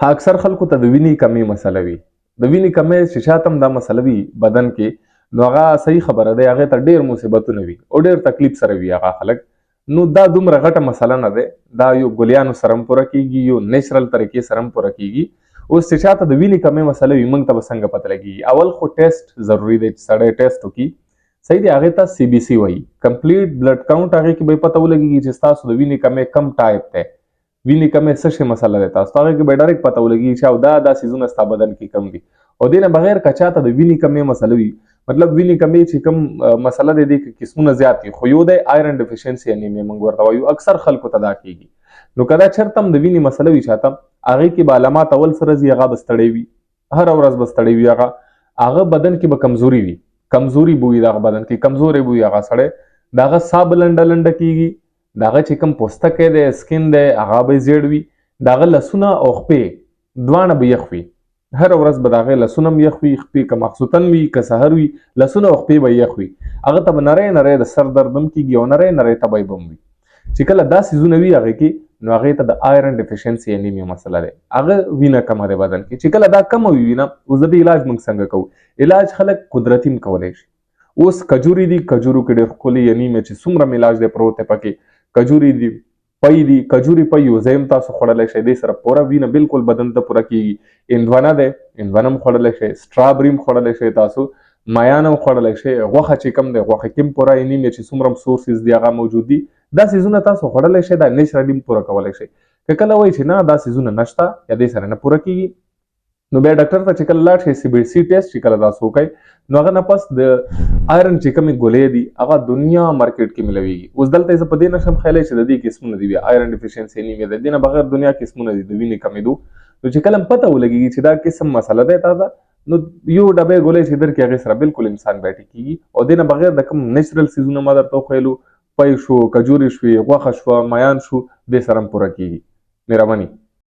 ها اکثر خلکو ته د وینې کمی مسله وي. د وینې کمی چې شاته هم دا مسله وي بدن کې نو هغه صحیح خبره ده، هغې ته ډېر مصیبتونه وي او ډېر تکلیف سره وي هغه خلک. نو دا دومره غټه مسله نه ده، دا یو ګلیانو سره هم پوره کېږي، یو نیچرل طریقې سره هم پوره کېږي. اوس چې چاته د وینې کمی مسله وي موږ ته به څنګه پته لګېږي؟ اول خو ټیسټ ضروري دی چې سړی ټیسټ وکړي. صحیح دی، هغې ته سی بي سی وایي، کمپلیټ بلډ کاونټ. هغې کې به پته ولګېږي چې ستاسو د وینې کمی کم ټایپ دی، وینې کمی څه شی مسله ده تاسو ته. هغې کې به ډایرکټ پته ولګېږي چې او دا څیزونه ستا بدن کې کم دي. او دې نه بغیر که چاته د وینې کمی مسله وي، مطلب وینې کمی چې کوم مسله دی دې کې قسمونه زیات دي، خو یو دی آیرن ډیفیشنسي انیمیا موږ ورته وایو. اکثر خلکو ته دا کېږي. نو که دا چېرته هم د وینې مسله وي چاته، هغې کې به علامات اول سره ځي، هغه به ستړی وي، هره ورځ به ستړی وي، هغه بدن کې به کمزوري وي، کمزوري به وي، دغه بدن کې کمزوری به وي هغه سړی. د هغه ساه به لنډه لنډه کېږي، د هغه چې کوم پوستکی دی سکین دی هغه به زیړ وي، د هغه لاسونه او خپې دواړه به یخ وي، هره ورځ به د هغې لاسونه هم یخ وي، خپې که مخصوصن وي که سحر وي لاسونه او خپې به یخ وي. هغه ته به نری نری د سر درد هم کېږي او نری نری تبی به هم وي. چې کله دا څیزونه وي هغې کې، نو هغې ته د آیرن ډیفیشنسي انیمیا مسله دی، هغه وینه کمه دی بدن کې. چې کله دا کمه وي وینه، اوس د دې علاج موږ څنګه کوو؟ علاج خلک قدرتي هم کولی شي. اوس کجوري دي، کجورو کې ډېر ښکلي انیمیا چې څومره علاج دی پروت دی پکې. کجوري دي، پی دي، کجوري پی یو ځای هم تاسو خوړلی شئ، دې سره پوره وینه بالکل بدن ته پوره کېږي. هندونه دی، هندونه هم خوړلی شئ، سټرابري هم خوړلی شئ تاسو، مایان هم خوړلی شئ، غوښه چې کوم دی غوښه کې هم پوره انیمیا چې څومره هم سورسز دي هغه موجود دي. دا څیزونه تاسو خوړلی شئ، دا نیچرالي هم پوره کولی شئ. که کله وایي چې نه دا څیزونه نشته یا دې سره نه پوره کېږي، نو بیا ډاکټر ته چې کله لاړ شئ سی بي سی ټیسټ چې کله تاسو وکئ، نو هغه نه پس د آیرن چې کومې ګولۍ دي هغه دنیا مارکیټ کې ملویږي. اوس دلته زه په دې نشم خیالی چې د دې قسمونه دي، بیا آیرن ډیفیشنسي انیمیا د دې نه بغیر دنیا قسمونه دي د وینې کمېدو. نو چې کله پته ولګېږي چې دا قسم مسله دی تا ته، نو یو ډبی ګولۍ چې درکړي هغې سره بالکل انسان بیا ټیک کېږي. او دې نه بغیر د کوم نیچرل څیزونه ما درته وښیلو، پی شو، کجوري شوې، غوښه شوه، میان شو، دې سره هم پوره کېږي. مهرباني.